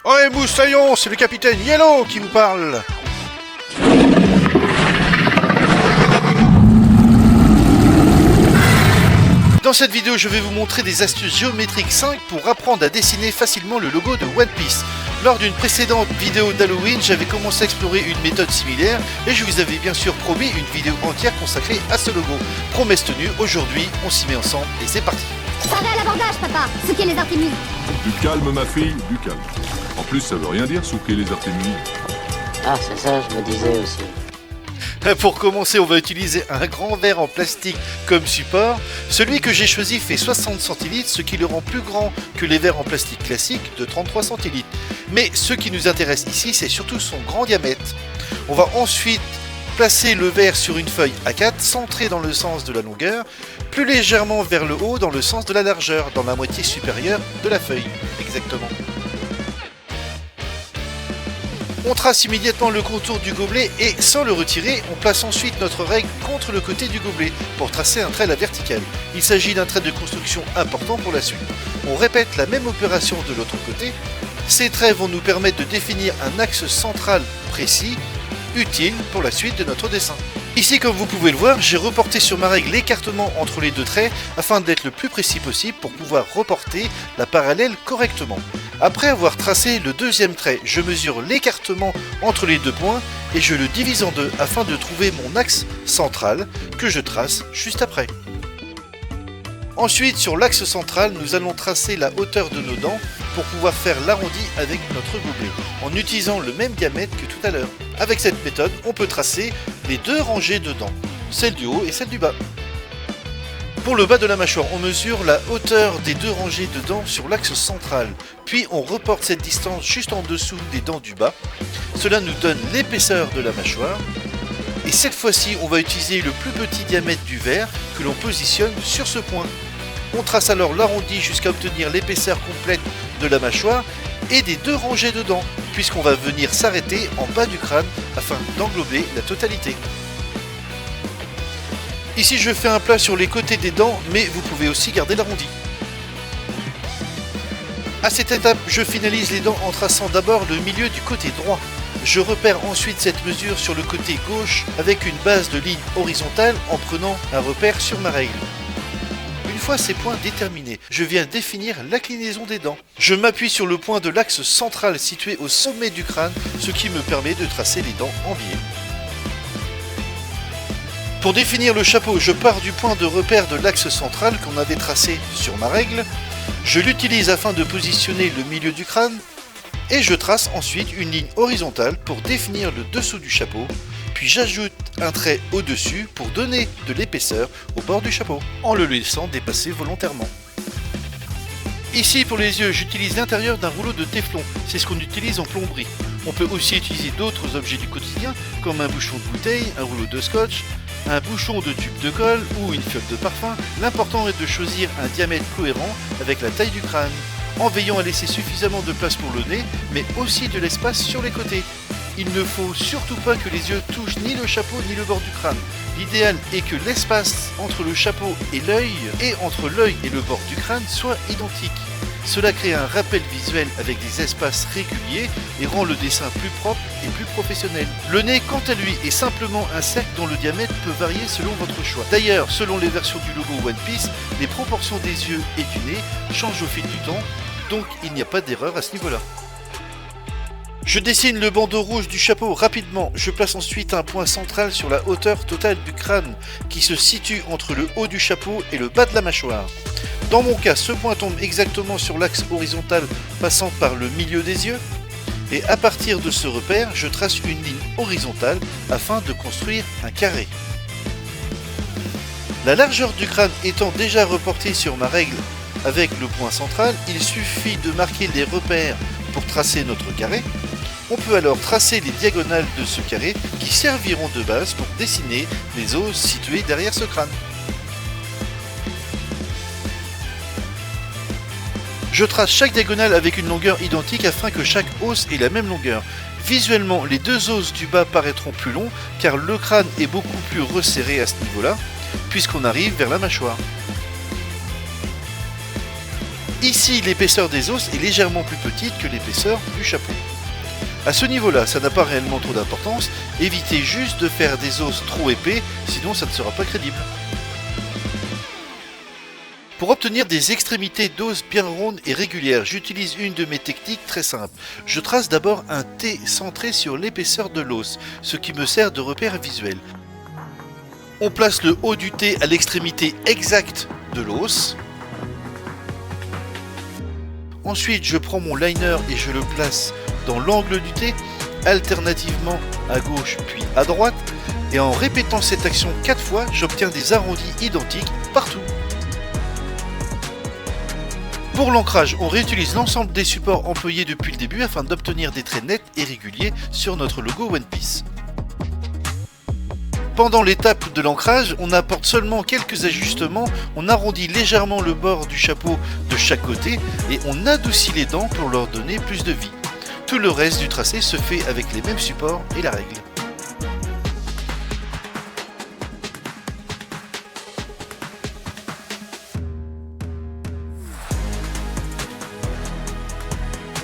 Oh et moussaillon, c'est le capitaine Yellow qui vous parle. Dans cette vidéo, je vais vous montrer des astuces géométriques 5 pour apprendre à dessiner facilement le logo de One Piece. Lors d'une précédente vidéo d'Halloween, j'avais commencé à explorer une méthode similaire et je vous avais bien sûr promis une vidéo entière consacrée à ce logo. Promesse tenue, aujourd'hui on s'y met ensemble et c'est parti. Parlez à l'abordage, papa. Souquez les Artémides. Du calme, ma fille, du calme. En plus, ça veut rien dire, souquer les Artémides. Ah, c'est ça, je me disais aussi. Pour commencer, on va utiliser un grand verre en plastique comme support. Celui que j'ai choisi fait 60 centilitres, ce qui le rend plus grand que les verres en plastique classiques de 33 centilitres. Mais ce qui nous intéresse ici, c'est surtout son grand diamètre. On va ensuite placer le verre sur une feuille A4, centrée dans le sens de la longueur, plus légèrement vers le haut dans le sens de la largeur, dans la moitié supérieure de la feuille, exactement. On trace immédiatement le contour du gobelet et, sans le retirer, on place ensuite notre règle contre le côté du gobelet pour tracer un trait à la verticale. Il s'agit d'un trait de construction important pour la suite. On répète la même opération de l'autre côté. Ces traits vont nous permettre de définir un axe central précis, utile pour la suite de notre dessin. Ici, comme vous pouvez le voir, j'ai reporté sur ma règle l'écartement entre les deux traits afin d'être le plus précis possible pour pouvoir reporter la parallèle correctement. Après avoir tracé le deuxième trait, je mesure l'écartement entre les deux points et je le divise en deux afin de trouver mon axe central que je trace juste après. Ensuite, sur l'axe central, nous allons tracer la hauteur de nos dents pour pouvoir faire l'arrondi avec notre gobelet, en utilisant le même diamètre que tout à l'heure. Avec cette méthode, on peut tracer les deux rangées de dents, celle du haut et celle du bas. Pour le bas de la mâchoire, on mesure la hauteur des deux rangées de dents sur l'axe central, puis on reporte cette distance juste en dessous des dents du bas. Cela nous donne l'épaisseur de la mâchoire. Et cette fois-ci, on va utiliser le plus petit diamètre du verre que l'on positionne sur ce point. On trace alors l'arrondi jusqu'à obtenir l'épaisseur complète de la mâchoire et des deux rangées de dents, puisqu'on va venir s'arrêter en bas du crâne afin d'englober la totalité. Ici, je fais un plat sur les côtés des dents, mais vous pouvez aussi garder l'arrondi. À cette étape, je finalise les dents en traçant d'abord le milieu du côté droit. Je repère ensuite cette mesure sur le côté gauche avec une base de ligne horizontale en prenant un repère sur ma règle. Une fois ces points déterminés, je viens définir l'inclinaison des dents. Je m'appuie sur le point de l'axe central situé au sommet du crâne, ce qui me permet de tracer les dents en biais. Pour définir le chapeau, je pars du point de repère de l'axe central qu'on avait tracé sur ma règle. Je l'utilise afin de positionner le milieu du crâne et je trace ensuite une ligne horizontale pour définir le dessous du chapeau, puis j'ajoute un trait au-dessus pour donner de l'épaisseur au bord du chapeau, en le laissant dépasser volontairement. Ici, pour les yeux, j'utilise l'intérieur d'un rouleau de téflon, c'est ce qu'on utilise en plomberie. On peut aussi utiliser d'autres objets du quotidien, comme un bouchon de bouteille, un rouleau de scotch, un bouchon de tube de colle ou une fiole de parfum. L'important est de choisir un diamètre cohérent avec la taille du crâne, en veillant à laisser suffisamment de place pour le nez, mais aussi de l'espace sur les côtés. Il ne faut surtout pas que les yeux touchent ni le chapeau ni le bord du crâne. L'idéal est que l'espace entre le chapeau et l'œil, et entre l'œil et le bord du crâne, soit identique. Cela crée un rappel visuel avec des espaces réguliers et rend le dessin plus propre et plus professionnel. Le nez, quant à lui, est simplement un cercle dont le diamètre peut varier selon votre choix. D'ailleurs, selon les versions du logo One Piece, les proportions des yeux et du nez changent au fil du temps, donc il n'y a pas d'erreur à ce niveau-là. Je dessine le bandeau rouge du chapeau rapidement. Je place ensuite un point central sur la hauteur totale du crâne qui se situe entre le haut du chapeau et le bas de la mâchoire. Dans mon cas, ce point tombe exactement sur l'axe horizontal passant par le milieu des yeux. Et à partir de ce repère, je trace une ligne horizontale afin de construire un carré. La largeur du crâne étant déjà reportée sur ma règle avec le point central, il suffit de marquer les repères pour tracer notre carré. On peut alors tracer les diagonales de ce carré qui serviront de base pour dessiner les os situés derrière ce crâne. Je trace chaque diagonale avec une longueur identique afin que chaque os ait la même longueur. Visuellement, les deux os du bas paraîtront plus longs car le crâne est beaucoup plus resserré à ce niveau-là, puisqu'on arrive vers la mâchoire. Ici, l'épaisseur des os est légèrement plus petite que l'épaisseur du chapeau. À ce niveau-là, ça n'a pas réellement trop d'importance, évitez juste de faire des os trop épais, sinon ça ne sera pas crédible. Pour obtenir des extrémités d'os bien rondes et régulières, j'utilise une de mes techniques très simples. Je trace d'abord un T centré sur l'épaisseur de l'os, ce qui me sert de repère visuel. On place le haut du T à l'extrémité exacte de l'os. Ensuite, je prends mon liner et je le place dans l'angle du T, alternativement à gauche puis à droite, et en répétant cette action 4 fois, j'obtiens des arrondis identiques partout. Pour l'ancrage, on réutilise l'ensemble des supports employés depuis le début afin d'obtenir des traits nets et réguliers sur notre logo One Piece. Pendant l'étape de l'ancrage, on apporte seulement quelques ajustements, on arrondit légèrement le bord du chapeau de chaque côté et on adoucit les dents pour leur donner plus de vie. Tout le reste du tracé se fait avec les mêmes supports et la règle.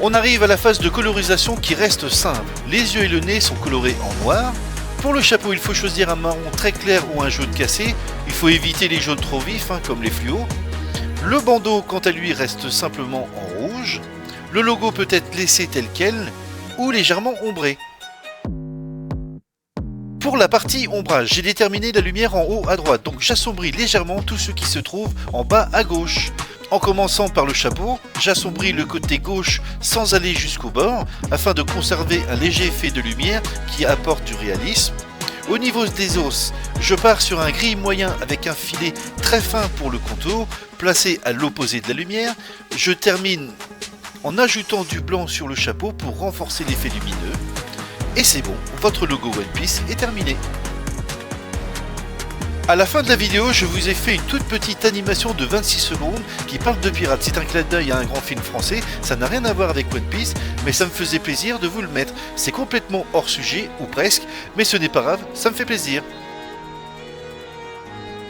On arrive à la phase de colorisation qui reste simple. Les yeux et le nez sont colorés en noir. Pour le chapeau, il faut choisir un marron très clair ou un jaune cassé. Il faut éviter les jaunes trop vifs, comme les fluos. Le bandeau, quant à lui, reste simplement en rouge. Le logo peut être laissé tel quel ou légèrement ombré. Pour la partie ombrage, j'ai déterminé la lumière en haut à droite, donc j'assombris légèrement tout ce qui se trouve en bas à gauche. En commençant par le chapeau, j'assombris le côté gauche sans aller jusqu'au bord, afin de conserver un léger effet de lumière qui apporte du réalisme. Au niveau des os, je pars sur un gris moyen avec un filet très fin pour le contour, placé à l'opposé de la lumière. Je termine en ajoutant du blanc sur le chapeau pour renforcer l'effet lumineux. Et c'est bon, votre logo One Piece est terminé. À la fin de la vidéo, je vous ai fait une toute petite animation de 26 secondes qui parle de pirates. C'est un clin d'œil à un grand film français, ça n'a rien à voir avec One Piece, mais ça me faisait plaisir de vous le mettre. C'est complètement hors sujet, ou presque, mais ce n'est pas grave, ça me fait plaisir.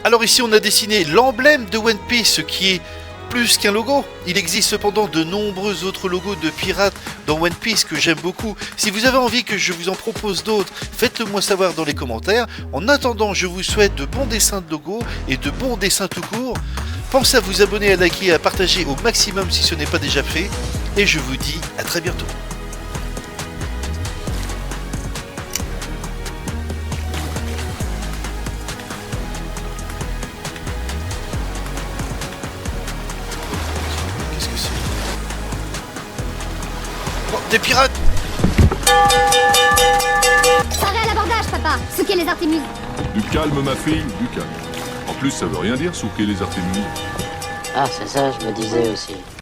Alors ici on a dessiné l'emblème de One Piece, ce qui est plus qu'un logo. Il existe cependant de nombreux autres logos de pirates dans One Piece que j'aime beaucoup. Si vous avez envie que je vous en propose d'autres, faites-le moi savoir dans les commentaires. En attendant, je vous souhaite de bons dessins de logos et de bons dessins tout court. Pensez à vous abonner, à liker et à partager au maximum si ce n'est pas déjà fait. Et je vous dis à très bientôt. Qu'est-ce que c'est? Oh, des pirates! Paré à l'abordage, papa. Souquez les Artémises. Du calme, ma fille, du calme. En plus, ça veut rien dire, souquer les Artémises. Ah, c'est ça, je me disais aussi.